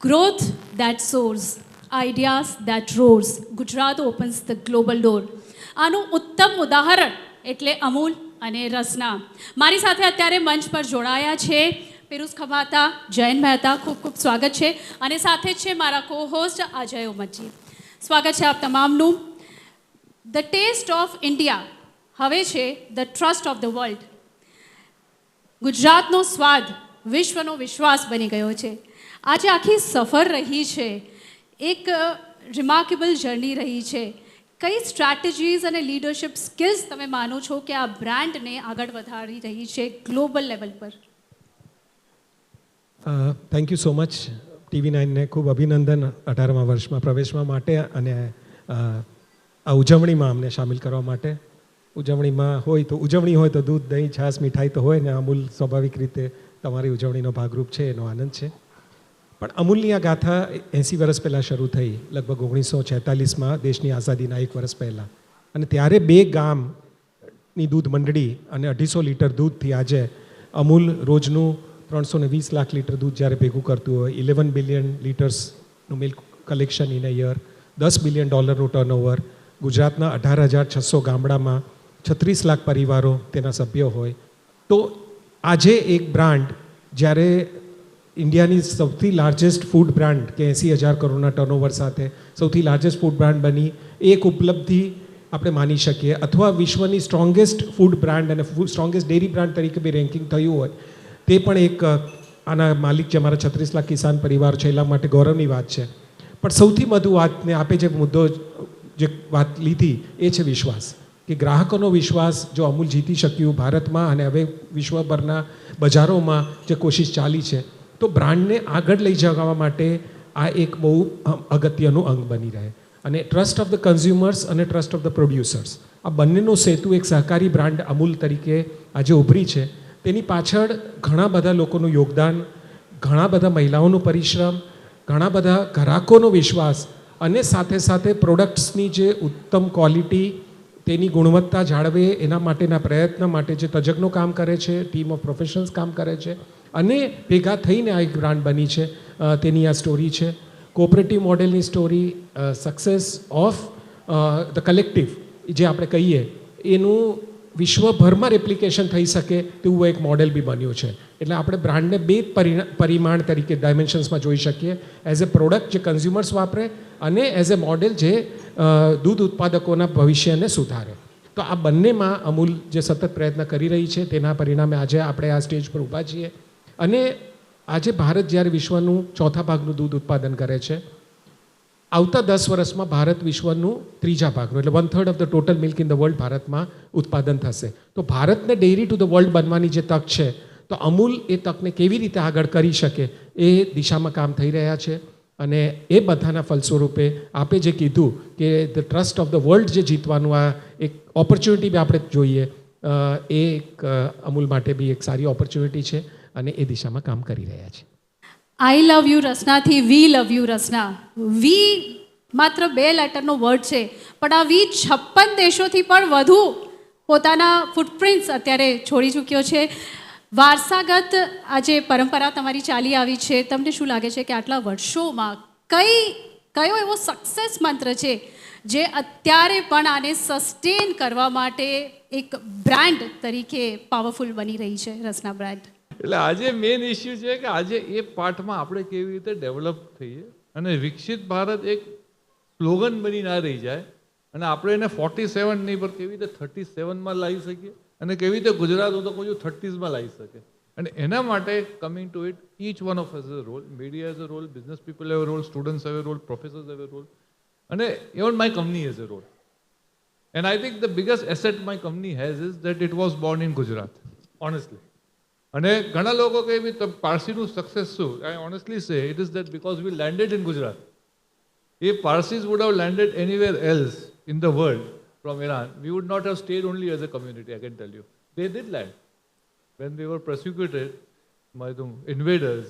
Growth that soars, ideas that roars. Gujarat opens the global door. આનું ઉત્તમ ઉદાહરણ એટલે અમૂલ અને રસના. મારી સાથે અત્યારે મંચ પર જોડાયા છે પિરુષ ખમાતા, જયન મહેતા. ખૂબ ખૂબ સ્વાગત છે. અને સાથે જ છે મારા કો હોસ્ટ અજય ઉમરજી. સ્વાગત છે આપ તમામનું. ધ ટેસ્ટ ઓફ ઇન્ડિયા હવે છે the trust of the world. ગુજરાતનો સ્વાદ વિશ્વનો વિશ્વાસ બની ગયો છે. આજે આખી સફર રહી છે, એક રિમાર્કેબલ જર્ની રહી છે. કઈ સ્ટ્રેટેજીઝ અને લીડરશિપ સ્કિલ્સ તમે માનો છો કે આ બ્રાન્ડને આગળ વધારી રહી છે ગ્લોબલ લેવલ પર? Thank you so much. TV 9ને ખૂબ અભિનંદન 18મા વર્ષમાં પ્રવેશવા માટે અને આ ઉજવણીમાં અમને સામેલ કરવા માટે. ઉજવણીમાં ઉજવણી હોય તો દૂધ, દહીં, છાશ, મીઠાઈ તો હોય ને. અમૂલ સ્વાભાવિક રીતે તમારી ઉજવણીનો ભાગરૂપ છે, એનો આનંદ છે. પણ અમૂલની આ ગાથા 80 વર્ષ પહેલાં શરૂ થઈ, લગભગ 1946માં, દેશની આઝાદીના 1 વર્ષ પહેલાં. અને ત્યારે 2 ગામની દૂધ મંડળી અને 250 લીટર દૂધથી આજે અમૂલ રોજનું 320 લાખ લીટર દૂધ જ્યારે ભેગું કરતું હોય, 11 બિલિયન લીટર્સનું milk collection in a year, $10 billion turnover, ગુજરાતના 18,600 ગામડામાં 36 લાખ પરિવારો તેના સભ્યો હોય. તો આજે એક બ્રાન્ડ જ્યારે ઇન્ડિયાની સૌથી લાર્જેસ્ટ ફૂડ બ્રાન્ડ કે 80,000 કરોડના ટર્નઓવર સાથે સૌથી લાર્જેસ્ટ ફૂડ બ્રાન્ડ બની, એક ઉપલબ્ધિ આપણે માની શકીએ. અથવા વિશ્વની સ્ટ્રોંગેસ્ટ ફૂડ બ્રાન્ડ અને સ્ટ્રોંગેસ્ટ ડેરી બ્રાન્ડ તરીકે બી રેન્કિંગ થયું હોય, તે પણ એક આના માલિક જે અમારા 36 લાખ કિસાન પરિવાર છે એના માટે ગૌરવની વાત છે. પણ સૌથી વધુ વાતને આપે જે મુદ્દો જે વાત લીધી એ છે વિશ્વાસ. કે ગ્રાહકોનો વિશ્વાસ જો અમૂલ જીતી શક્યું ભારતમાં અને હવે વિશ્વભરના બજારોમાં જે કોશિશ ચાલી છે, તો બ્રાન્ડને આગળ લઈ જવા માટે આ એક બહુ અગત્યનું અંગ બની રહે. અને ટ્રસ્ટ ઓફ ધ કન્ઝ્યુમર્સ અને ટ્રસ્ટ ઓફ ધ પ્રોડ્યુસર્સ, આ બંનેનો સેતુ એક સહકારી બ્રાન્ડ અમૂલ તરીકે આજે ઉભરી છે. તેની પાછળ ઘણા બધા લોકોનું યોગદાન, ઘણા બધા મહિલાઓનું પરિશ્રમ, ઘણા બધા ગ્રાહકોનો વિશ્વાસ અને સાથે સાથે પ્રોડક્ટ્સની જે ઉત્તમ ક્વોલિટી, તેની ગુણવત્તા જાળવે એના માટેના પ્રયત્ન માટે જે તજજ્ઞો કામ કરે છે, ટીમ ઓફ પ્રોફેશનલ્સ કામ કરે છે અને ભેગા થઈને આ એક બ્રાન્ડ બની છે. તેની આ સ્ટોરી છે, કોઓપરેટિવ મોડેલની story, success of the collective જે આપણે કહીએ, એનું વિશ્વભરમાં રેપ્લિકેશન થઈ શકે તેવું એક મોડેલ બી બન્યું છે. એટલે આપણે બ્રાન્ડને 2 પરિમાણ તરીકે ડાયમેન્શન્સમાં જોઈ શકીએ. એઝ એ પ્રોડક્ટ જે કન્ઝ્યુમર્સ વાપરે અને એઝ એ મોડેલ જે દૂધ ઉત્પાદકોના ભવિષ્યને સુધારે. તો આ બંનેમાં અમૂલ જે સતત પ્રયત્ન કરી રહી છે, તેના પરિણામે આજે આપણે આ સ્ટેજ પર ઊભા છીએ. અને આજે ભારત જ્યારે વિશ્વનું 4થા ભાગનું દૂધ ઉત્પાદન કરે છે, આવતા 10 વર્ષમાં ભારત વિશ્વનું 3જા ભાગનું, એટલે 1/3 of the total milk in the world ભારતમાં ઉત્પાદન થશે. તો ભારતને ડેરી ટુ ધ વર્લ્ડ બનવાની જે તક છે, તો અમૂલ એ તકને કેવી રીતે આગળ કરી શકે એ દિશામાં કામ થઈ રહ્યા છે. અને એ બધાના ફલસ્વરૂપે આપે જે કીધું કે the trust of the world જે જીતવાનું આ એક ઓપોર્ચ્યુનિટી બી આપણે જોઈએ, એ એક અમૂલ માટે બી એક સારી ઓપોર્ચ્યુનિટી છે અને એ દિશામાં કામ કરી રહ્યા છે. આઈ love you રસનાથી V love you રસના. વી માત્ર 2 લેટરનો વર્ડ છે, પણ આ વી 56 દેશોથી પણ વધુ પોતાના ફૂટપ્રિન્ટ્સ અત્યારે છોડી ચૂક્યો છે. વારસાગત આજે પરંપરા તમારી ચાલી આવી છે. તમને શું લાગે છે કે આટલા વર્ષોમાં કયો એવો સક્સેસ મંત્ર છે જે અત્યારે પણ આને સસ્ટેન કરવા માટે એક બ્રાન્ડ તરીકે પાવરફુલ બની રહી છે, રસના બ્રાન્ડ? એટલે આજે મેઇન ઇસ્યુ છે કે આજે એ પાર્ટમાં આપણે કેવી રીતે ડેવલપ થઈએ અને વિકસિત ભારત એક સ્લોગન બની ના રહી જાય અને આપણે એને 47 નહીં પણ કેવી રીતે 37માં લાવી શકીએ અને કેવી રીતે ગુજરાત તો કોઈ 30sમાં લાવી શકે. અને એના માટે coming to it, each one of us has a role. Media has a role, business people have a role, students have a role, professors have a role, અને even my company has a role. And I think the biggest asset my company has is that it was born in Gujarat, honestly. અને ઘણા લોકો કહે બી પારસીનું success શું? I honestly say it is that because we landed in Gujarat. If Parsis would have landed anywhere else in the world from Iran, we would not have stayed only as a community, I can tell you. They did land. When they were persecuted by the invaders,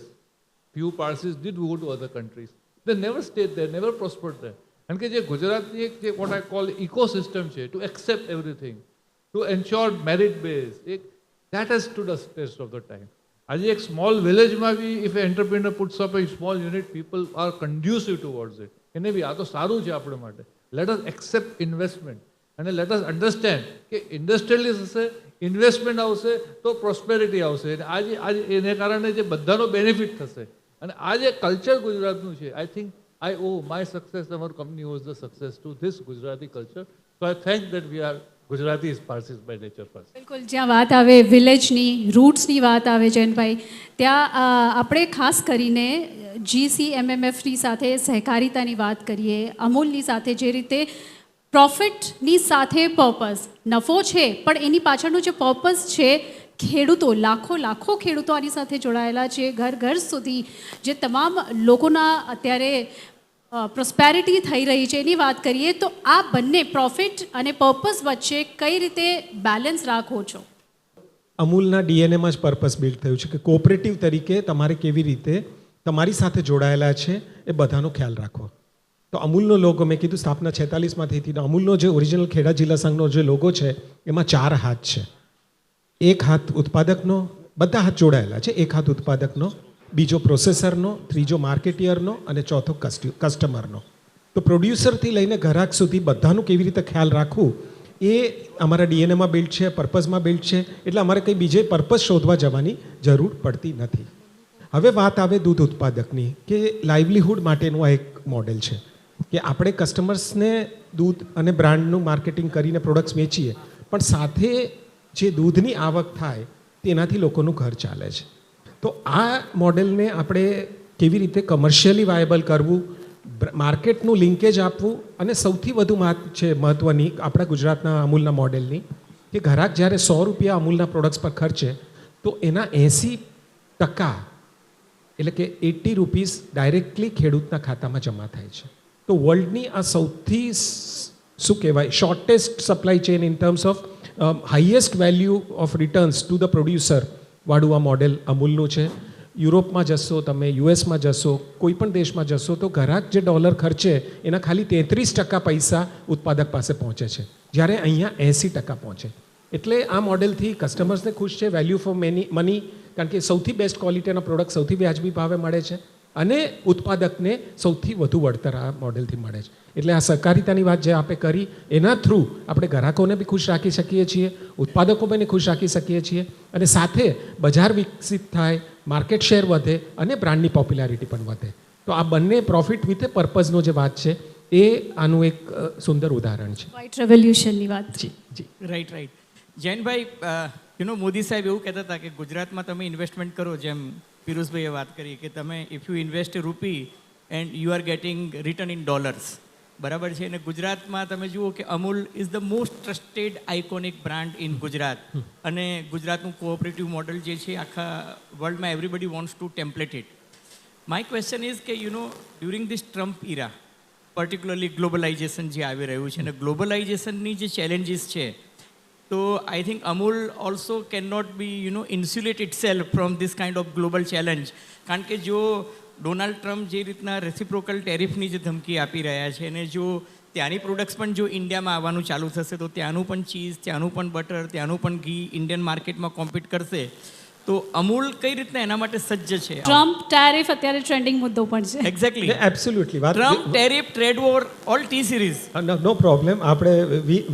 few Parsis did go to other countries. They never stayed there, never prospered there. And કે જે ગુજરાતની એક what I call ecosystem છે, to accept everything, to ensure merit base, that has stood the test of the time. આજે એક small વિલેજમાં બી if entrepreneur puts up a small unit people are conducive towards it. એને બી આ તો સારું છે આપણે માટે. લેટ અસ એક્સેપ્ટ ઇન્વેસ્ટમેન્ટ અને લેટ અસ અન્ડરસ્ટેન્ડ કે ઇન્ડસ્ટ્રીયલિસ્ટ હશે, ઇન્વેસ્ટમેન્ટ આવશે તો પ્રોસ્પેરિટી આવશે. અને આજે એને કારણે જે બધાનો બેનિફિટ થશે. અને આ જે કલ્ચર ગુજરાતનું છે, I think I owe my success, our company owes the success to this Gujarati culture. So I thank that we are Gujaratis, Parsis by nature first. બિલકુલ, જ્યાં વાત આવે વિલેજની, રૂટ્સની વાત આવે જયંતભાઈ, ત્યાં આપણે ખાસ કરીને GCMMFની સાથે સહકારિતાની વાત કરીએ, અમૂલની સાથે જે રીતે પ્રોફિટની સાથે પર્પઝ, નફો છે પણ એની પાછળનું જે પર્પઝ છે, ખેડૂતો, લાખો ખેડૂતો આની સાથે જોડાયેલા છે, ઘર સુધી જે તમામ લોકોના અત્યારે પ્રોસ્પેરિટી થઈ રહી છે એની વાત કરીએ, તો આ બંને પ્રોફિટ અને પર્પઝ વચ્ચે કઈ રીતે બેલેન્સ રાખો છો? અમૂલના ડીએનએમાં જ પર્પસ બિલ્ડ થયું છે કે કોઓપરેટિવ તરીકે તમારે કેવી રીતે તમારી સાથે જોડાયેલા છે એ બધાનો ખ્યાલ રાખવો. તો અમૂલનો લોગો મેં કીધું સ્થાપના 46માં થઈ હતી. અમૂલનો જે ઓરિજિનલ ખેડા જિલ્લા સંઘનો જે લોગો છે એમાં 4 હાથ છે. એક હાથ ઉત્પાદકનો, બધા હાથ જોડાયેલા છે. એક હાથ ઉત્પાદકનો, બીજો પ્રોસેસરનો, ત્રીજો માર્કેટિયરનો અને ચોથો કસ્ટમરનો. તો પ્રોડ્યુસરથી લઈને ગ્રાહક સુધી બધાનું કેવી રીતે ખ્યાલ રાખવું એ અમારા ડીએનએમાં બિલ્ડ છે, પર્પઝમાં બિલ્ડ છે. એટલે અમારે કંઈ બીજે પર્પઝ શોધવા જવાની જરૂર પડતી નથી. હવે વાત આવે દૂધ ઉત્પાદકની, કે લાઇવલીહુડ માટેનું આ એક મોડેલ છે કે આપણે કસ્ટમર્સને દૂધ અને બ્રાન્ડનું માર્કેટિંગ કરીને પ્રોડક્ટ્સ વેચીએ, પણ સાથે જે દૂધની આવક થાય તેનાથી લોકોનું ઘર ચાલે છે. તો આ મોડેલને આપણે કેવી રીતે કમર્શિયલી વાયેબલ કરવું, માર્કેટનું લિંકેજ આપવું, અને સૌથી વધુ વાત છે મહત્ત્વની આપણા ગુજરાતના અમૂલના મોડેલની, કે ગ્રાહક જ્યારે 100 રૂપિયા અમૂલના પ્રોડક્ટ્સ પર ખર્ચે તો એના 80% એટલે કે 80 રૂપીસ ડાયરેક્ટલી ખેડૂતના ખાતામાં જમા થાય છે. તો વર્લ્ડની આ સૌથી શું કહેવાય shortest supply chain in terms of highest value of returns to the producer વાળું આ મોડેલ અમૂલનું છે. યુરોપમાં જશો, તમે યુએસમાં જશો, કોઈ પણ દેશમાં જશો તો ગ્રાહક જે ડોલર ખર્ચે એના ખાલી 33% પૈસા ઉત્પાદક પાસે પહોંચે છે, જ્યારે અહીંયા 80% પહોંચે. એટલે આ મોડેલથી કસ્ટમર્સને ખુશ છે, વેલ્યુ ફોર મની, કારણ કે સૌથી બેસ્ટ ક્વોલિટીના પ્રોડક્ટ સૌથી વ્યાજબી ભાવે મળે છે, અને ઉત્પાદકને સૌથી વધુ વળતર આ મોડેલથી મળે છે. એટલે આ સહકારિતાની વાત જે આપણે કરી એના થ્રુ આપણે ગ્રાહકોને બી ખુશ રાખી શકીએ છીએ, ઉત્પાદકોને ખુશ રાખી શકીએ છીએ, અને સાથે બજાર વિકસિત થાય, માર્કેટ શેર વધે અને બ્રાન્ડની પોપ્યુલારિટી પણ વધે. તો આ બંને પ્રોફિટ વિથ પર્પઝનો જે વાત છે એ આનું એક સુંદર ઉદાહરણ છે. વ્હાઇટ રેવોલ્યુશનની વાત. જી. રાઈટ. જૈનભાઈ, મોદી સાહેબ એવું કહેતા હતા કે ગુજરાતમાં તમે ઇન્વેસ્ટમેન્ટ કરો, જેમ પિયુષભાઈએ વાત કરી કે તમે if you invest ₹, and you are getting return in dollars, બરાબર છે. અને ગુજરાતમાં તમે જુઓ કે Amul is the most trusted iconic brand in Gujarat, અને ગુજરાતનું કોઓપરેટિવ મોડલ જે છે આખા વર્લ્ડમાં everybody wants to template it. My question is કે during this Trump era, particularly globalisation જે આવી રહ્યું છે, અને ગ્લોબલાઇઝેશનની જે ચેલેન્જીસ છે, તો I think Amul also can not be insulate itself from this kind of global challenge. કારણ કે જો ડોનાલ્ડ ટ્રમ્પ જે રીતના રેસિપ્રોકલ ટેરિફની જે ધમકી આપી રહ્યા છે, અને જો ત્યાંની પ્રોડક્ટ્સ પણ જો ઇન્ડિયામાં આવવાનું ચાલુ થશે, તો ત્યાંનું પણ ચીઝ, ત્યાંનું પણ બટર, ત્યાંનું પણ ઘી ઇન્ડિયન માર્કેટમાં કોમ્પિટ કરશે. તો અમૂલ કઈ રીતના એના માટે સજ્જ છે? ટ્રમ્પ ટેરિફ અત્યારે ટ્રેન્ડિંગ મુદ્દો પણ છે. Exactly, absolutely. Trump tariff, trade war, all T series. No problem. આપણે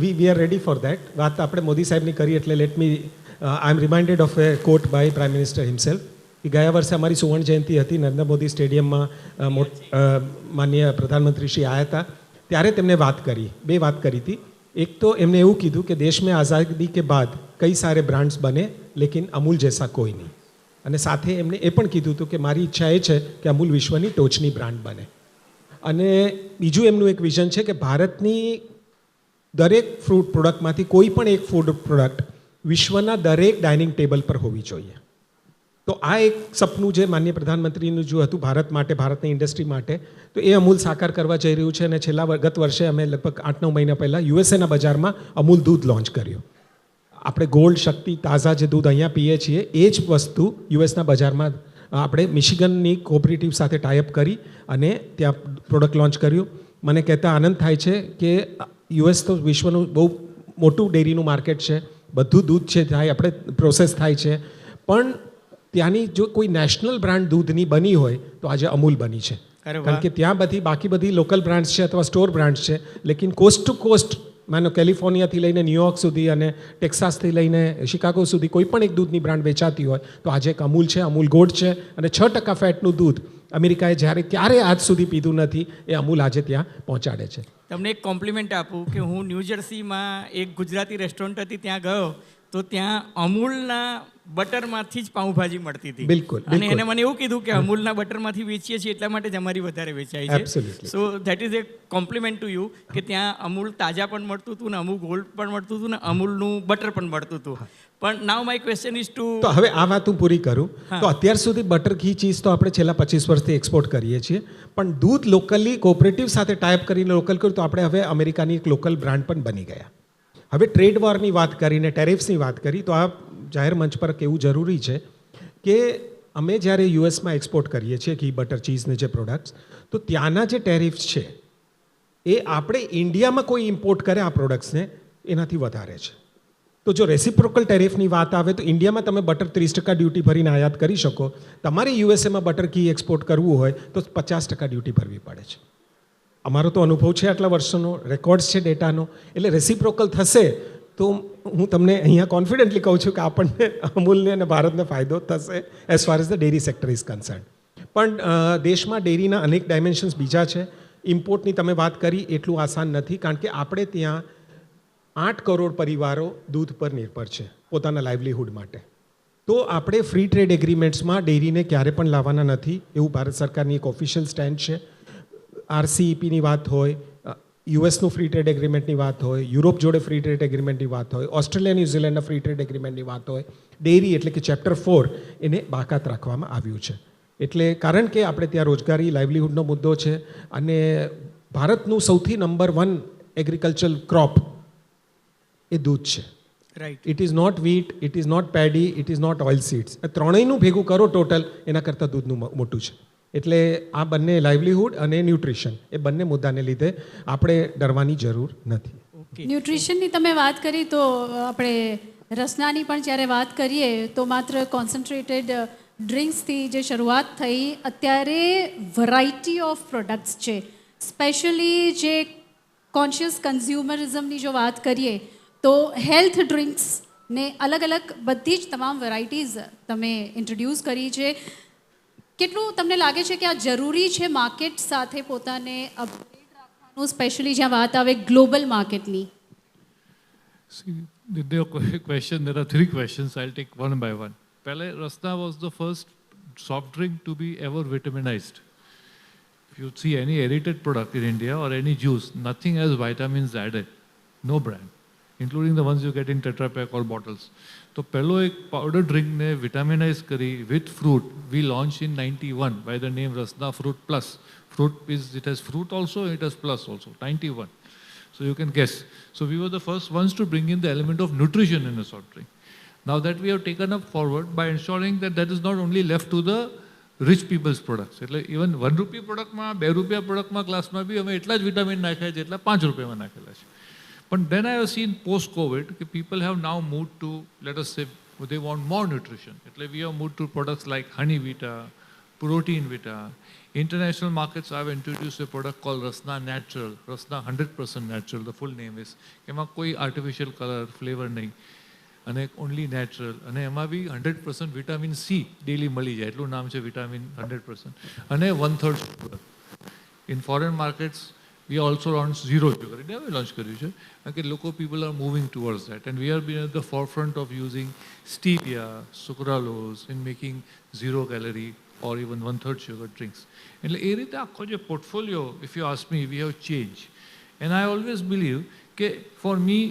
we are ready for that. વાત આપણે મોદી સાહેબની કરી એટલે let me I am reminded of a quote by prime minister himself. કે ગયા વર્ષે અમારી સુવર્ણ જયંતિ હતી, નરેન્દ્ર મોદી સ્ટેડિયમમાં માનનીય પ્રધાનમંત્રી શ્રી આવ્યા હતા, ત્યારે તેમણે વાત કરી, 2 વાત કરી હતી. એક તો એમને એવું કીધું કે દેશ में आज़ादी के बाद कई सारे ब्रांड्स बने लेकिन अमूल जैसा कोई नहीं. અને સાથે એમને એ પણ કીધું હતું કે મારી ઈચ્છા એ છે કે અમૂલ વિશ્વની ટોચની બ્રાન્ડ બને. અને બીજું એમનું એક વિઝન છે કે ભારતની દરેક ફૂડ પ્રોડક્ટમાંથી કોઈ પણ એક ફૂડ પ્રોડક્ટ વિશ્વના દરેક ડાઇનિંગ ટેબલ પર હોવી જોઈએ. તો આ એક સપનું જે માનનીય પ્રધાનમંત્રીનું જો હતું ભારત માટે, ભારતની ઇન્ડસ્ટ્રી માટે, તો એ અમૂલ સાકાર કરવા જઈ રહ્યું છે. અને ગત વર્ષે અમે લગભગ 8-9 મહિના પહેલાં યુએસએના બજારમાં અમૂલ દૂધ લોન્ચ કર્યું. આપણે ગોલ્ડ, શક્તિ, તાઝા જે દૂધ અહીંયા પીએ છીએ એ જ વસ્તુ યુએસના બજારમાં આપણે મિશિગનની કોઓપરેટિવ સાથે ટાઈઅપ કરી અને ત્યાં પ્રોડક્ટ લોન્ચ કર્યું. મને કહેતા આનંદ થાય છે કે યુએસ તો વિશ્વનું બહુ મોટું ડેરીનું માર્કેટ છે, બધું દૂધ છે થાય આપણે પ્રોસેસ થાય છે, પણ ત્યાંની જો કોઈ નેશનલ બ્રાન્ડ દૂધની બની હોય તો આજે અમૂલ બની છે. અરે વાહ. કારણ કે ત્યાં બાકી બધી લોકલ બ્રાન્ડ્સ છે અથવા સ્ટોર બ્રાન્ડ્સ છે, લેકિન કોસ્ટ ટુ કોસ્ટ માનો કેલિફોર્નિયાથી લઈને ન્યુયોર્ક સુધી અને ટેક્સાસથી લઈને શિકાગો સુધી કોઈ પણ એક દૂધની બ્રાન્ડ વેચાતી હોય તો આજે એક અમૂલ છે, અમૂલ ગોલ્ડ છે. અને 6% ફેટનું દૂધ અમેરિકાએ ક્યારે આજ સુધી પીધું નથી, એ અમૂલ આજે ત્યાં પહોંચાડે છે. તમને એક કોમ્પ્લિમેન્ટ આપું કે હું ન્યૂજર્સીમાં એક ગુજરાતી રેસ્ટોરન્ટ હતી, ત્યાં ગયો તો ત્યાં અમૂલના બટરમાંથી જ પાઉંભાજી મળતી હતી. બિલકુલ, અને બિલકુલ. એને મને એવું કીધું કે અમૂલના બટરમાંથી વેચીએ છીએ એટલા માટે જ અમારી વધારે વેચાય છે. Absolutely. So that is A compliment to you કે ત્યાં અમૂલ તાજા પણ મળતું હતું ને અમૂલ ગોલ્ડ પણ મળતું હતું ને અમૂલનું બટર પણ મળતું હતું. પણ નાવ માય ક્વેશ્ચન ઇઝ ટુ તો હવે આ વાત હું પૂરી કરું તો અત્યાર સુધી બટર ઘી ચીઝ તો આપણે છેલ્લા 25 વર્ષથી એક્સપોર્ટ કરીએ છીએ, પણ દૂધ લોકલી કોઓપરેટિવ સાથે ટાઈપ કરીને લોકલ કર્યું તો આપણે હવે અમેરિકાની એક લોકલ બ્રાન્ડ પણ બની ગયા. હવે ટ્રેડ વોરની વાત કરીને ટેરિફ્સની વાત કરી તો આ જાહેર મંચ પર કહેવું જરૂરી છે કે અમે જ્યારે યુએસમાં એક્સપોર્ટ કરીએ છીએ ઘી બટર ચીઝને જે પ્રોડક્ટ્સ, તો ત્યાંના જે ટેરિફ્સ છે એ આપણે ઇન્ડિયામાં કોઈ ઇમ્પોર્ટ કરે આ પ્રોડક્ટ્સને એનાથી વધારે છે. તો જો રેસિપ્રોકલ ટેરિફની વાત આવે તો ઇન્ડિયામાં તમે બટર 30% ડ્યુટી ભરીને આયાત કરી શકો, તમારે યુએસએમાં બટર ઘી એક્સપોર્ટ કરવું હોય તો 50% ડ્યુટી ભરવી પડે છે. અમારો તો અનુભવ છે આટલા વર્ષોનો, રેકોર્ડ્સ છે ડેટાનો. એટલે રેસિપ્રોકલ થશે તો હું તમને અહીંયા કોન્ફિડન્ટલી કહું છું કે આપણને અમૂલને અને ભારતને ફાયદો થશે as far as the dairy sector is concern. પણ દેશમાં ડેરીના અનેક ડાયમેન્શન્સ બીજા છે. ઇમ્પોર્ટની તમે વાત કરી એટલું આસાન નથી, કારણ કે આપણે ત્યાં 8 કરોડ પરિવારો દૂધ પર નિર્ભર છે પોતાના લાઇવલીહુડ માટે. તો આપણે ફ્રી ટ્રેડ એગ્રીમેન્ટ્સમાં ડેરીને ક્યારે પણ લાવવાના નથી એવું ભારત સરકારની એક ઓફિશિયલ સ્ટેન્ડ છે. RCEPની વાત હોય, યુએસનું ફ્રી ટ્રેડ એગ્રીમેન્ટની વાત હોય, યુરોપ જોડે ફ્રી ટ્રેડ એગ્રીમેન્ટની વાત હોય, ઓસ્ટ્રેલિયા ન્યૂઝીલેન્ડના ફ્રી ટ્રેડ એગ્રીમેન્ટની વાત હોય, ડેરી એટલે કે ચેપ્ટર 4 એને બાકાત રાખવામાં આવ્યું છે. એટલે કારણ કે આપણે ત્યાં રોજગારી લાઇવલીહુડનો મુદ્દો છે અને ભારતનું સૌથી નંબર 1 એગ્રીકલ્ચરલ ક્રોપ એ દૂધ છે. Right. It is not wheat, it is not paddy, it is not oil seeds. ત્રણેયનું ભેગું કરો ટોટલ એના કરતાં દૂધનું મોટું છે. એટલે આ બંને લાઇવલીહુડ અને ન્યુટ્રિશન એ બંને મુદ્દાને લીધે આપણે ડરવાની જરૂર નથી. ઓકે. ન્યુટ્રિશનની તમે વાત કરી તો આપણે રસનાની પણ જ્યારે વાત કરીએ તો માત્ર કોન્સન્ટ્રેટેડ ડ્રિંક્સથી જે શરૂઆત થઈ, અત્યારે વેરાયટી ઓફ પ્રોડક્ટ્સ છે. સ્પેશિયલી જે કોન્શિયસ કન્ઝ્યુમરિઝમની જો વાત કરીએ તો હેલ્થ ડ્રિંક્સને અલગ અલગ બધી જ તમામ વેરાયટીઝ તમે ઇન્ટ્રોડ્યુસ કરી છે. કેટલું તમને લાગે છે કે આ જરૂરી છે માર્કેટ સાથે પોતાને અપડેટ રાખવાનું, સ્પેશિયલી જ્યાં વાત આવે ગ્લોબલ માર્કેટની? See, there are question. There are 3 questions. I'll take one by one. Pehle, Rasna was the first soft drink to be ever vitaminized. If you see any aerated product in India or any juice, nothing has vitamins added. No brand, including the ones you get in Tetra Pak or bottles. So, pehlo ek powder drink ne vitaminize kari with fruit. We launched in 91 by the name Rasna Fruit Plus. It has fruit also, it has plus also. 91. So you can guess. So we were the first ones to bring in the element of nutrition in a soft drink. Now that we have taken up forward by ensuring that that is not only left to the rich people's products. એટલે even 1 રૂપિયા પ્રોડક્ટમાં 2 રૂપિયા પ્રોડક્ટમાં ગ્લાસમાં બી અમે એટલા જ vitamin નાખ્યા છે એટલા 5 રૂપિયામાં નાખેલા છે. But then I have seen post-COVID that people have now moved to, let us say, they want more nutrition. એટલે we have moved to products like Honey Vita, Protein Vita. International markets have introduced a product called Rasna Natural. Rasna 100% natural, the full name is. એમાં કોઈ artificial color, flavor નહીં. અને only natural અને એમાં બી 100% vitamin C daily મળી જાય એટલું નામ છે વિટામિન 100% અને 1/3 sugar. In foreign markets we also launch zero sugar. ઇન્ડિયામાં લોન્ચ કર્યું છે કારણ કે લોકો people are moving towards that and we are been at the forefront of using stevia, sucralose in making zero calorie or even 1/3 sugar drinks. એટલે એ રીતે આખો જે portfolio, if you ask me, we have change. And I always believe કે for me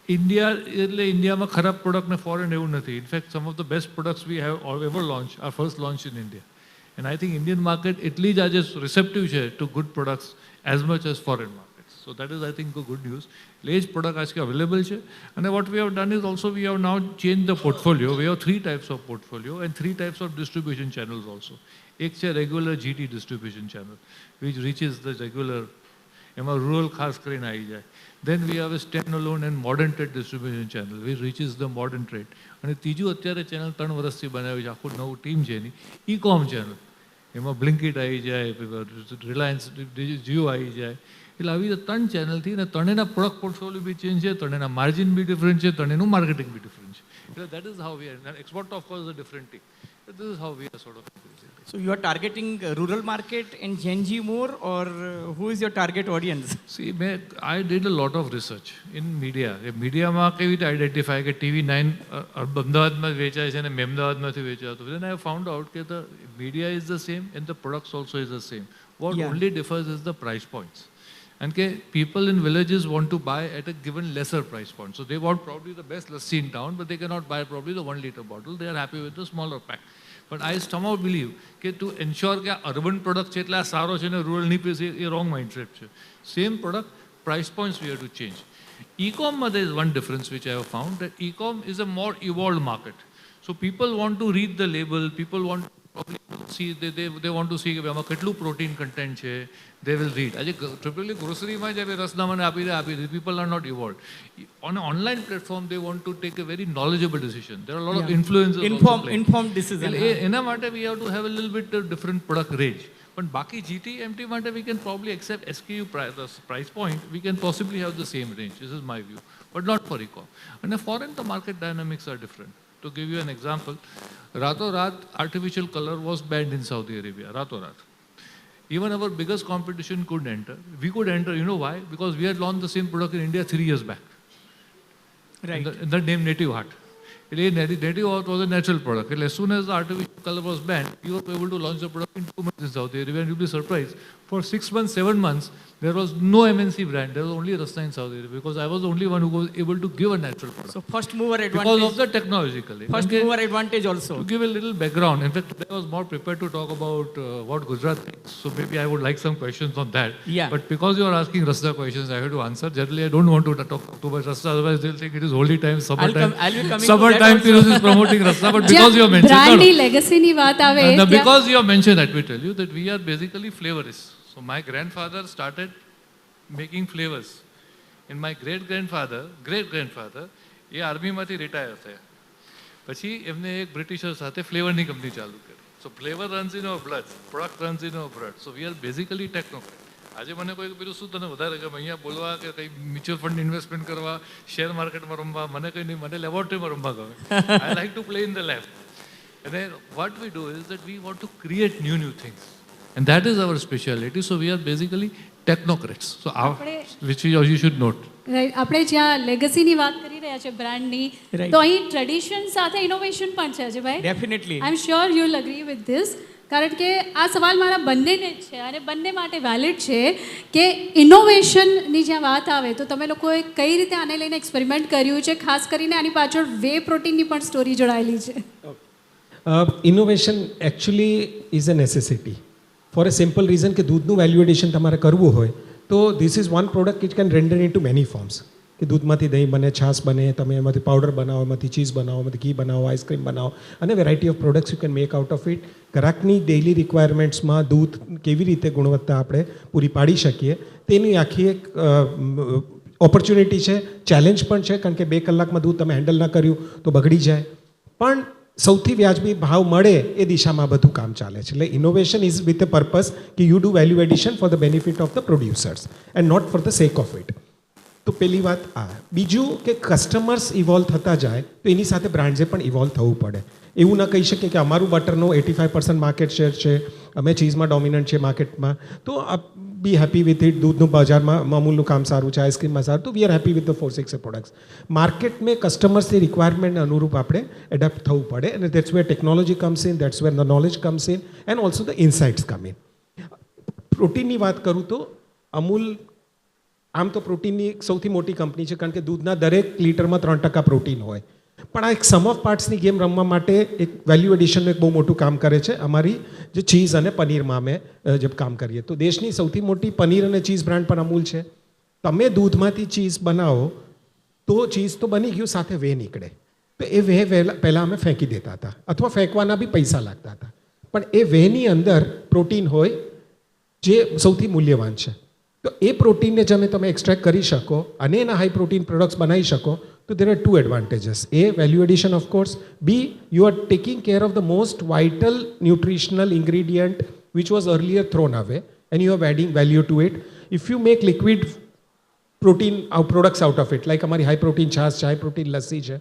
India એટલે ઇન્ડિયામાં ખરાબ product ને foreign એવું નથી. In fact some of the best products we have ever launch are first launch in India. And I think Indian market એટલી જ આજે રિસેપ્ટિવ છે to good products as much as foreign markets. So that is I think a good news. એટલે એ જ product આજકે available છે. અને what we have done is also we have now change the portfolio. We have 3 types of portfolio and 3 types of distribution channels also. એક છે regular GT distribution channel which reaches the regular એમાં rural ખાસ કરીને આવી જાય. Then we have a standalone and modern trade distribution channel which reaches the modern trade. અને ત્રીજું અત્યારે ચેનલ 3 વર્ષથી બનાવ્યું છે, આખું નવું ટીમ છે એની, ઈ-કોમ ચેનલ. એમાં બ્લિંકિટ આવી જાય, રિલાયન્સ જીઓ આવી જાય. એટલે આવી રીતે 3 ચેનલથી ને ત્રણેના પ્રોડક્ટ પોર્ટફોલિયો બી ચેન્જ છે, ત્રણેના માર્જિન બી ડિફરન્ટ છે, ત્રણેનું માર્કેટિંગ બી ડિફરન્ટ છે. એટલે that is how we are. Export of course is a different thing. This is how we are sort of. So you are targeting rural market and Gen Z more, or who is your target audience? See, I did a lot of research in media. મીડિયામાં કેવી રીતે identify કે TV9 અમદાવાદમાં વેચાય છે અને મહેમદાવાદમાંથી વેચાતું. Then I found out કે the media is the same and the products also is the same. What only differs is the price points. And people in villages want to buy at a given lesser price point. So they want probably the best lassi in town, but they cannot buy probably the 1 liter bottle. They are happy with the smaller pack. But I somehow believe કે to ensure કે આ urban product છે એટલે આ સારો છે ને rural ની પીસ એ wrong mindset છે. Same product, price points we have to change. E-com there is one difference which I have found, that e-com is a more evolved market. So people want to read the label, people want probably see, they want to see કે આમાં કેટલું protein content છે, they will read. આજે ટ્રિપલી ગ્રોસરીમાં જ રસના મને આપી દે, people are not evolved. On an online platform they want to take a very knowledgeable decision. There are a lot of influencers. Informed decision. એના માટે we have to have a little bit different product range. પણ બાકી GT, MT માટે we can probably accept SKU price point, we can possibly have the same range. This is my view, but not for e-com. And foreign the market dynamics are different. To give you an example, Rato-Rat artificial color was banned in Saudi Arabia, Rato-Rat. Even our biggest competition couldn't enter. We could enter, you know why? Because we had launched the same product in India 3 years back. Right. The name Native Heart. Native Heart was a natural product. As soon as the artificial color was banned, we were able to launch the product in 2 months in Saudi Arabia, and you'll be surprised. For 6 months, 7 months, there was no MNC brand. There was only Rasna in Saudi Arabia, because I was the only one who was able to give a natural product. So first mover advantage. Because of the technological. First mover advantage also. To give a little background, in fact, I was more prepared to talk about what Gujarat thinks. So maybe I would like some questions on that. Yeah. But because you are asking Rasna questions, I have to answer. Generally, I don't want to talk too much Rasna, otherwise they'll think it is holy time, summertime. I'll be coming Summertime, to that Piruz is promoting Rasna, but because you have mentioned... બ્રાન્ડની લેગસીની વાત આવે Because you have mentioned, let me tell you, that we are basically flavorists. So my grandfather started making flavors. And my great-grandfather, એ આર્મીમાંથી retire થયા. પછી એમને એક Britisher સાથે ફ્લેવરની કંપની ચાલુ કરી. So flavour runs in our blood, product runs in our blood. So we are basically technocrat. આજે મને કોઈ બીજું શું તને વધારે ગમે, અહીંયા બોલવા કે કંઈ મ્યુચ્યુઅલ ફંડ ઇન્વેસ્ટમેન્ટ કરવા, શેર માર્કેટમાં રમવા, મને કંઈ નહીં, મને લેબોરેટરીમાં રમવા ગમે. I like to play in the lab. અને what we do is that we want to create new things. And that is our speciality. So we are basically technocrats. So which you should note. આપણે જ્યાં લેગસીની વાત કરી રહ્યા છે બ્રાન્ડની, તો અહીં ટ્રેડિશન સાથે ઇનોવેશન પણ છે Ajaybhai. Definitely. I am sure you will agree with this. કારણ કે આ સવાલ મારા બંનેને જ છે અને બંને માટે વેલિડ છે કે ઇનોવેશનની જ્યાં વાત આવે તો તમે લોકોએ કઈ રીતે આને લઈને એક્સપેરિમેન્ટ કર્યું છે, ખાસ કરીને આની પાછળ વે પ્રોટીનની પણ સ્ટોરી જોડાયેલી છે. Innovation actually is a necessity. For a simple reason કે દૂધનું વેલ્યુ એડિશન તમારે કરવું હોય તો this is one product which can render in to many forms. કે દૂધમાંથી દહીં બને, છાશ બને, તમે એમાંથી પાવડર બનાવો, એમાંથી ચીઝ બનાવો, એમાંથી ઘી બનાવો, આઈસ્ક્રીમ બનાવો, અને variety of products you can make out of it. ગ્રાહકની ડેઇલી રિક્વાયરમેન્ટ્સમાં દૂધ કેવી રીતે ગુણવત્તા આપણે પૂરી પાડી શકીએ તેની આખી એક ઓપોર્ચ્યુનિટી છે, ચેલેન્જ પણ છે. કારણ કે 2 કલાકમાં દૂધ તમે હેન્ડલ ના કર્યું તો બગડી જાય. પણ સૌથી વ્યાજબી ભાવ મળે એ દિશામાં બધું કામ ચાલે છે. એટલે innovation is with a purpose કે you do value addition for the benefit of the producers and not for the sake of it. તો પહેલી વાત આ. બીજું કે કસ્ટમર્સ ઇવોલ્વ થતા જાય તો એની સાથે બ્રાન્ડ્સે પણ ઇવોલ્વ થવું પડે. એવું ના કહી શકીએ કે અમારું બટરનો 85% માર્કેટ શેર છે, અમે ચીઝમાં ડોમિનન્ટ છે માર્કેટમાં, તો બી હેપી વિથ ઇટ. દૂધનું બજારમાં અમૂલનું કામ સારું છે, આઈસ્ક્રીમમાં સારું, તો we are happy with the 4-6 products. માર્કેટમાં કસ્ટમર્સની રિક્વાયરમેન્ટને અનુરૂપ આપણે એડપ્ટ થવું પડે. અને that's where technology comes in, that's where the knowledge comes in, and also the insights come in. પ્રોટીનની વાત કરું તો અમૂલ આમ તો પ્રોટીનની સૌથી મોટી કંપની છે, કારણ કે દૂધના દરેક લીટરમાં 3% પ્રોટીન હોય. પણ આ એક સમ ઓફ પાર્ટ્સની ગેમ રમવા માટે એક વેલ્યુ એડિશનનું એક બહુ મોટું કામ કરે છે. અમારી જે ચીઝ અને પનીરમાં અમે જે કામ કરીએ તો દેશની સૌથી મોટી પનીર અને ચીઝ બ્રાન્ડ પણ અમૂલ છે. તમે દૂધમાંથી ચીઝ બનાવો તો ચીઝ તો બની ગયું, સાથે વે નીકળે. તો એ વે પહેલાં અમે ફેંકી દેતા હતા, અથવા ફેંકવાના બી પૈસા લાગતા હતા. પણ એ વેની અંદર પ્રોટીન હોય જે સૌથી મૂલ્યવાન છે. તો તો એ પ્રોટીનને તમે એક્સ્ટ્રેક્ટ કરી શકો અને એના હાઈ પ્રોટીન પ્રોડક્ટ્સ બનાવી શકો તો there are two advantages. A, value addition of course. B, you are taking care of the most vital nutritional ingredient which was earlier thrown away and you are adding value to it. If you make liquid protein products out of it, like અમારી high protein છાશ છે, high protein lassi છે,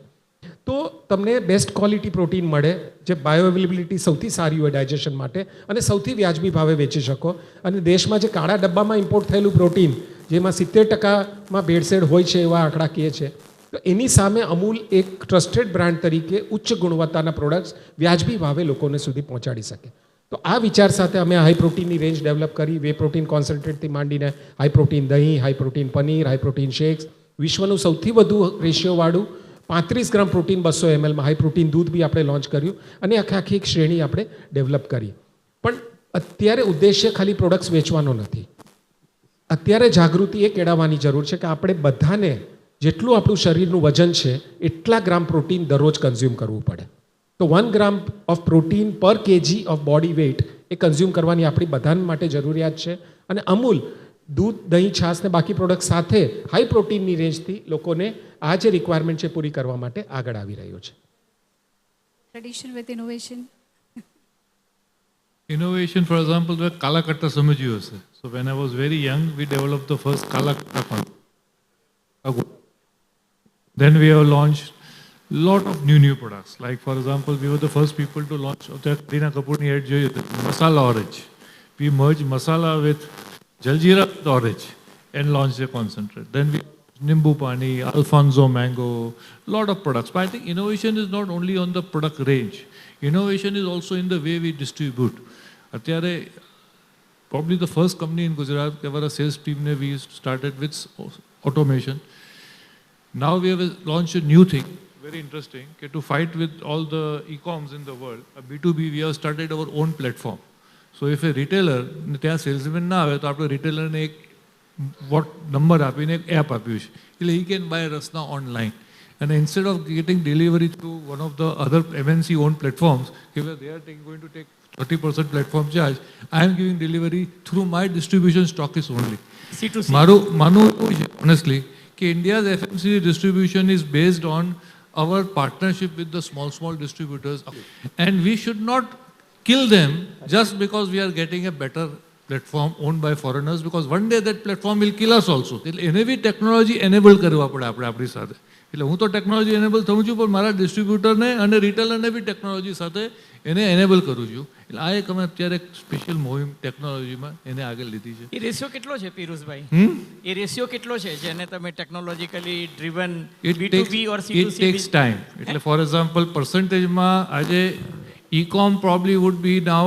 તો તમને best quality protein મળે જે બાયોઅવેલેબિલિટી સૌથી સારી હોય ડાયજેશન માટે અને સૌથી વ્યાજબી ભાવે વેચી શકો. અને દેશમાં જે કાળા ડબ્બામાં ઇમ્પોર્ટ થયેલું પ્રોટીન જેમાં 70%માં ભેળસેળ હોય છે એવા આંકડા કહે છે, તો એની સામે અમૂલ એક ટ્રસ્ટેડ બ્રાન્ડ તરીકે ઉચ્ચ ગુણવત્તાના પ્રોડક્ટ્સ વ્યાજબી ભાવે લોકોને સુધી પહોંચાડી શકે. તો આ વિચાર સાથે અમે હાઈ પ્રોટીનની રેન્જ ડેવલપ કરી. વે પ્રોટીન કોન્સન્ટ્રેટથી માંડીને હાઈ પ્રોટીન દહીં, high protein paneer, high protein shakes, વિશ્વનું સૌથી વધુ રેશિયોવાળું 35 ગ્રામ પ્રોટીન 200 mlમાં હાઈ પ્રોટીન દૂધ બી આપણે લોન્ચ કર્યું અને આખી એક શ્રેણી આપણે ડેવલપ કરી. પણ અત્યારે ઉદ્દેશ્ય ખાલી પ્રોડક્ટ્સ વેચવાનો નથી. અત્યારે જાગૃતિ એ કેળવવાની જરૂર છે કે આપણે બધાને જેટલું આપણું શરીરનું વજન છે એટલા ગ્રામ પ્રોટીન દરરોજ કન્ઝ્યુમ કરવું પડે. તો 1 ગ્રામ ઓફ પ્રોટીન પર કેજી ઓફ બોડી વેઇટ એ કન્ઝ્યુમ કરવાની આપણી બધા માટે જરૂરિયાત છે. અને અમૂલ દૂધ, દહીં, છાશ ને બાકી પ્રોડક્ટ સાથે હાઈ પ્રોટીનની રેન્જથી લોકોને આ જે રિક્વાયરમેન્ટ છે પૂરી કરવા માટે આગળ આવી રહ્યો છે. Tradition with innovation. Innovation, for example, the Kala Katta સમજ્યું હશે. So when I was very young, we developed the first Kala Katta concept. Then we have launched lot of new products. Like for example, we were the first people to launch Kareena Kapoorની ad જોઈ હતી, masala orange. We merged masala with jaljeera with orange and launched a concentrate. Then we Nimbu Pani, Alfonso Mango, lot of products. But I think innovation is not only on the product range. Innovation is also in the way we distribute. Atyare, probably the first company in Gujarat, our sales team, we started with automation. Now we have launched a new thing, very interesting, okay, to fight with all the e-coms in the world. A B2B, we have started our own platform. So if a retailer, ત્યાં salesman ના આવે તો આપણે retailerને એક what number આપીને એક app આપ્યું છે. એટલે he can buy Rasna online. And instead of getting delivery through one of the other MNC owned platforms, where they are going to take 30% platform charge, I am giving delivery through my distribution stockist only. C2C. મારું માનવું એવું છે honestly કે India's FMCG distribution is based on our partnership with the small distributors, and we should not kill them just because we are getting a better platform owned by foreigners, because one day that platform will kill us also. એટલે એને બી technology enable કરવા પડે આપણે આપણી સાથે. એટલે હું તો ટેકનોલોજી એનેબલ થઉં છું, પણ મારા ડિસ્ટ્રીબ્યુટરને અને રિટેલરને બી ટેકનોલોજી સાથે એને એનેબલ કરું છું. એટલે આ એક અમે અત્યારે એક સ્પેશિયલ મોહિમ ટેકનોલોજીમાં એને આગળ લીધી છે. એ રેશિયો કેટલો છે પીયુષભાઈ? એ રેશિયો કેટલો છે જેને તમે technologically driven B2B or C2C? It takes time. એટલે ફોર એક્ઝામ્પલ પર્સન્ટેજમાં આજે e-com probably would be now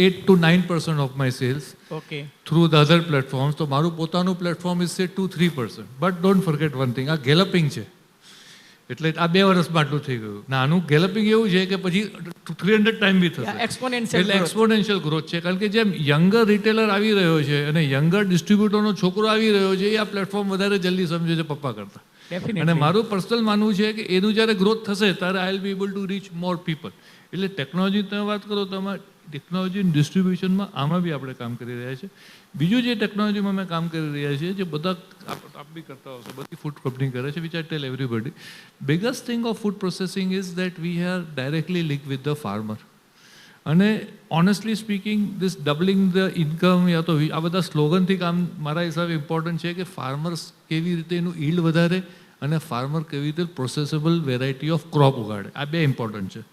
8 to 9% of my sales. Okay. Through the other platforms. તો મારું પોતાનું platform is say 2-3%. But don't forget one thing, આ ગેલપિંગ છે. એટલે આ 2 વર્ષમાં આટલું થઈ ગયું. આનું ગેલપિંગ એવું છે કે પછી 300 ટાઈમ બી થશે. એક્સપોનેન્શિયલ એટલે એક્સપોનેન્શિયલ ગ્રોથ છે. કારણ કે જેમ યંગર રિટેલર આવી રહ્યો છે અને યંગર ડિસ્ટ્રીબ્યુટરનો છોકરો આવી રહ્યો છે, એ આ પ્લેટફોર્મ વધારે જલ્દી સમજે છે પપ્પા કરતા. અને મારું પર્સનલ માનવું છે કે એનું જ્યારે ગ્રોથ થશે ત્યારે I will be able to reach more people. એટલે ટેકનોલોજી તમે વાત કરો તો આમાં ટેકનોલોજી ડિસ્ટ્રીબ્યુશનમાં આમાં બી આપણે કામ કરી રહ્યા છીએ. બીજું જે ટેકનોલોજીમાં અમે કામ કરી રહ્યા છીએ, જે બધા આપ બી કરતા હશો, બધી ફૂડ કંપની કરે છે, which I tell everybody, biggest thing of food processing is that we are directly link with the farmer. અને honestly speaking this doubling the income, યા તો આ બધા સ્લોગનથી કામ મારા હિસાબે ઇમ્પોર્ટન્ટ છે કે ફાર્મર્સ કેવી રીતે એનું ઈલ્ડ વધારે અને ફાર્મર કેવી રીતે પ્રોસેસેબલ વેરાયટી ઓફ ક્રોપ ઉગાડે. આ બે ઇમ્પોર્ટન્ટ છે.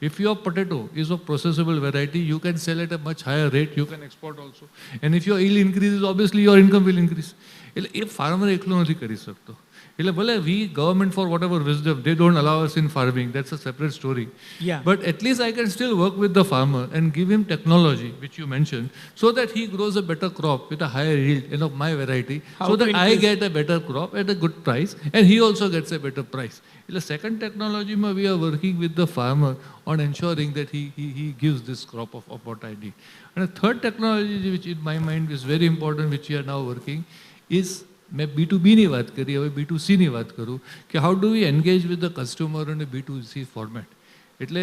If your potato is of processable variety, you can sell at a much higher rate, you can export also. And if your yield increases, obviously your income will increase. એટલે એ farmer એકલો નથી કરી શકતો. એટલે ભલે we government for whatever wisdom, they don't allow us in farming, that's a separate story. Yeah. But at least I can still work with the farmer and give him technology, which you mentioned, so that he grows a better crop with a higher yield and of my variety, How so to that I increase- get a better crop at a good price and he also gets a better price. એટલે second technology we are working with the farmer on ensuring that he gives this crop of what I need. And a third technology which in my mind is very important, which we are now working, is મેં B2Bની વાત કરી, હવે B2Cની વાત કરું કે how do we engage with the customer in B2C format. એટલે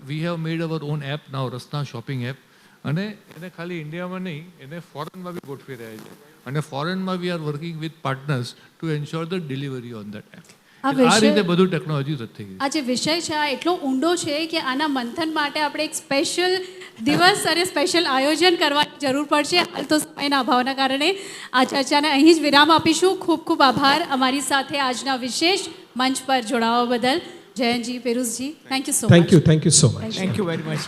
we have made our own app now, Rasna shopping app, અને એને ખાલી ઇન્ડિયામાં નહીં, એને ફોરેનમાં બી ગોઠવી રહ્યા છે. અને ફોરેનમાં we are working with partners to ensure the delivery on that app. આ આ વિષય- રીતે બધું ટેકનોલોજી રદ થઈ ગઈ. આ જે વિષય છે આ એટલો ઊંડો છે કે આના મંથન માટે આપણે એક સ્પેશિયલ દિવસ અને સ્પેશિયલ આયોજન કરવાની જરૂર પડશે. હાલ તો સમયના અભાવના કારણે આ ચર્ચાને અહીં જ વિરામ આપીશું. ખૂબ ખૂબ આભાર અમારી સાથે આજના વિશેષ મંચ પર જોડાવા બદલ. Jayantji, Piyushji, thank you so much. Thank you so much. Thank you very much.